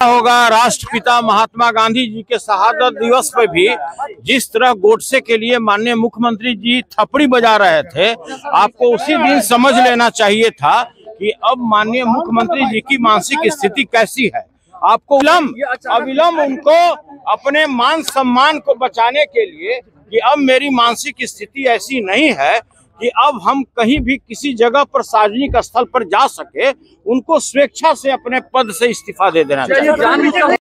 होगा राष्ट्रपिता महात्मा गांधी जी के शहादत दिवस पर भी जिस तरह गोडसे के लिए माननीय मुख्यमंत्री जी थपड़ी बजा रहे थे, आपको उसी दिन समझ लेना चाहिए था कि अब माननीय मुख्यमंत्री जी की मानसिक स्थिति कैसी है। आपको अविलंब उनको अपने मान सम्मान को बचाने के लिए कि अब मेरी मानसिक स्थिति ऐसी नहीं है कि अब हम कहीं भी किसी जगह पर सार्वजनिक स्थल पर जा सके, उनको स्वेच्छा से अपने पद से इस्तीफा दे देना चाहिए।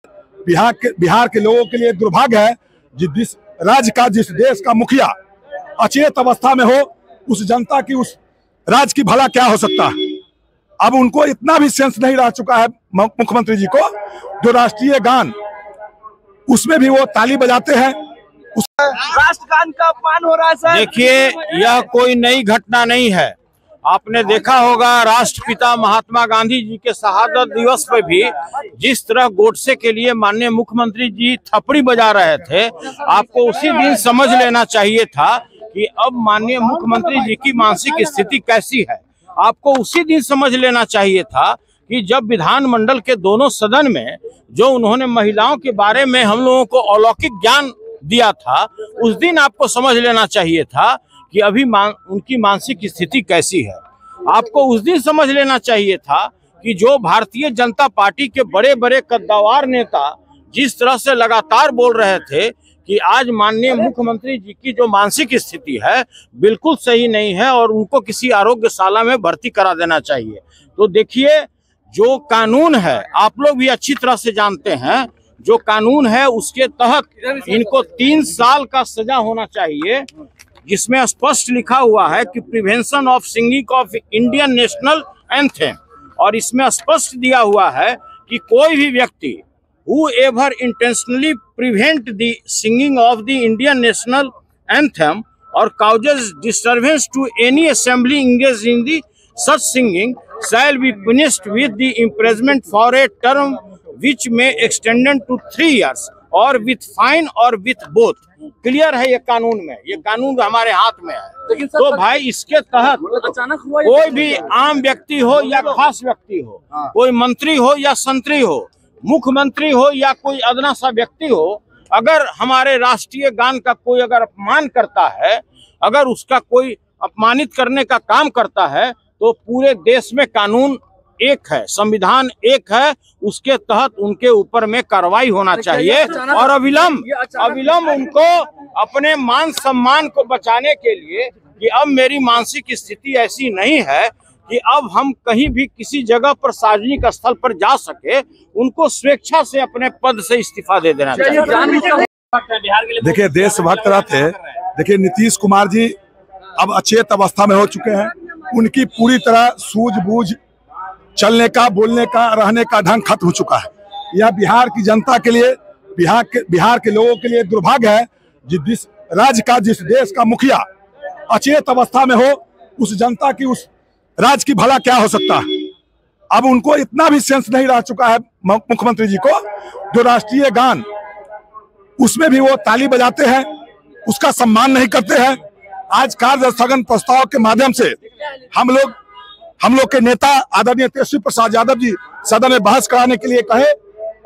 बिहार के लोगों के लिए दुर्भाग्य है जिस राज्य का, जिस देश का मुखिया अचेत अवस्था में हो, उस जनता की, उस राज्य की भला क्या हो सकता है। अब उनको इतना भी सेंस नहीं रह चुका है मुख्यमंत्री जी को, जो राष्ट्रीय गान उसमें भी वो ताली बजाते हैं, राष्ट्रगान का अपमान हो रहा है सर। देखिए, यह कोई नई घटना नहीं है। आपने देखा होगा राष्ट्रपिता महात्मा गांधी जी के शहादत दिवस पर भी जिस तरह गोडसे के लिए माननीय मुख्यमंत्री जी थपड़ी बजा रहे थे, आपको उसी दिन समझ लेना चाहिए था कि अब माननीय मुख्यमंत्री जी की मानसिक स्थिति कैसी है। आपको उसी दिन समझ लेना चाहिए था कि जब विधानमंडल के दोनों सदन में जो उन्होंने महिलाओं के बारे में हम लोगों को अलौकिक ज्ञान दिया था, उस दिन आपको समझ लेना चाहिए था कि अभी उनकी मानसिक स्थिति कैसी है। आपको उस दिन समझ लेना चाहिए था कि जो भारतीय जनता पार्टी के बड़े बड़े कद्दावर नेता जिस तरह से लगातार बोल रहे थे कि आज माननीय मुख्यमंत्री जी की जो मानसिक स्थिति है बिल्कुल सही नहीं है और उनको किसी आरोग्यशाला में भर्ती करा देना चाहिए। तो देखिए, जो कानून है आप लोग भी अच्छी तरह से जानते हैं, जो कानून है उसके तहत इनको 3 साल का सजा होना चाहिए, जिसमें स्पष्ट लिखा हुआ है कि prevention of singing of Indian national anthem, और इसमें स्पष्ट दिया हुआ है कि कोई भी व्यक्ति whoever intentionally prevent the singing of the Indian national anthem or causes disturbance to any assembly engaged in the such singing shall be punished with the imprisonment for a term which may extend to 3 years और with fine और with both। Clear है ये कानून में, ये कानून हमारे हाथ में है। तो भाई इसके तहत कोई भी आम व्यक्ति हो या खास व्यक्ति हो, कोई मंत्री हो या संतरी हो, मुख्यमंत्री हो या कोई अदना सा व्यक्ति हो, अगर हमारे राष्ट्रीय गान का कोई अगर अपमान करता है, अगर उसका कोई अपमानित करने का काम करता है, तो पूरे देश में कानून एक है, संविधान एक है, उसके तहत उनके ऊपर में कार्रवाई होना चाहिए और अविलंब उनको अपने मान सम्मान को बचाने के लिए कि अब मेरी मानसिक स्थिति ऐसी नहीं है कि अब हम कहीं भी किसी जगह पर सार्वजनिक स्थल पर जा सके, उनको स्वेच्छा से अपने पद से इस्तीफा दे देना चाहिए। देखिए, देशभक्त रहते, देखिए नीतीश कुमार जी अब अचेत अवस्था में हो चुके हैं। उनकी पूरी तरह सूझबूझ, चलने का, बोलने का, रहने का ढंग खत्म हो चुका है। यह बिहार की जनता के लिए, बिहार के लोगों के लिए दुर्भाग्य है जिस राज्य का, जिस देश का मुखिया अचेत अवस्था में हो, उस जनता की, उस राज्य की भला क्या हो सकता है। अब उनको इतना भी सेंस नहीं रह चुका है मुख्यमंत्री जी को, जो राष्ट्रीय गान उसमें भी वो ताली बजाते हैं, उसका सम्मान नहीं करते हैं। आज कार्य स्थगन प्रस्ताव के माध्यम से हम लोग के नेता आदरणीय तेजस्वी प्रसाद यादव जी सदन में बहस कराने के लिए कहे,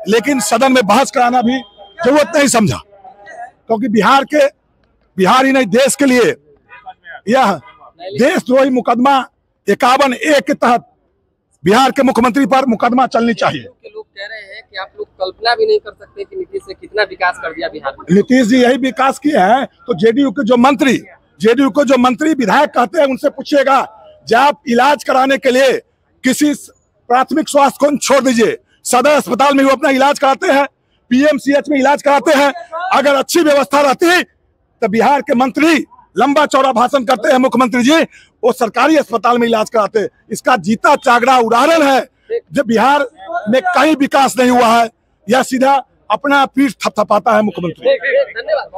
लेकिन सदन में बहस कराना भी जरूरत नहीं समझा, क्योंकि बिहार ही नहीं देश के लिए यह देशद्रोही मुकदमा 51A के तहत बिहार के मुख्यमंत्री पर मुकदमा चलनी चाहिए। लोग कह रहे हैं कि आप लोग कल्पना भी नहीं कर सकते कि नीतीश ने कितना विकास कर दिया बिहार में। नीतीश जी यही विकास किए हैं, तो जेडीयू के जो मंत्री विधायक कहते हैं उनसे पूछिएगा, जब आप इलाज कराने के लिए किसी प्राथमिक स्वास्थ्य को छोड़ दीजिए, सदर अस्पताल में वो अपना इलाज कराते हैं, पीएमसीएच में इलाज कराते हैं। अगर अच्छी व्यवस्था रहती तो बिहार के मंत्री लंबा चौड़ा भाषण करते हैं, मुख्यमंत्री जी वो सरकारी अस्पताल में इलाज कराते। इसका जीता जागरा उदाहरण है जब बिहार में कहीं विकास नहीं हुआ है, यह सीधा अपना पीठ थपथपाता है मुख्यमंत्री। धन्यवाद।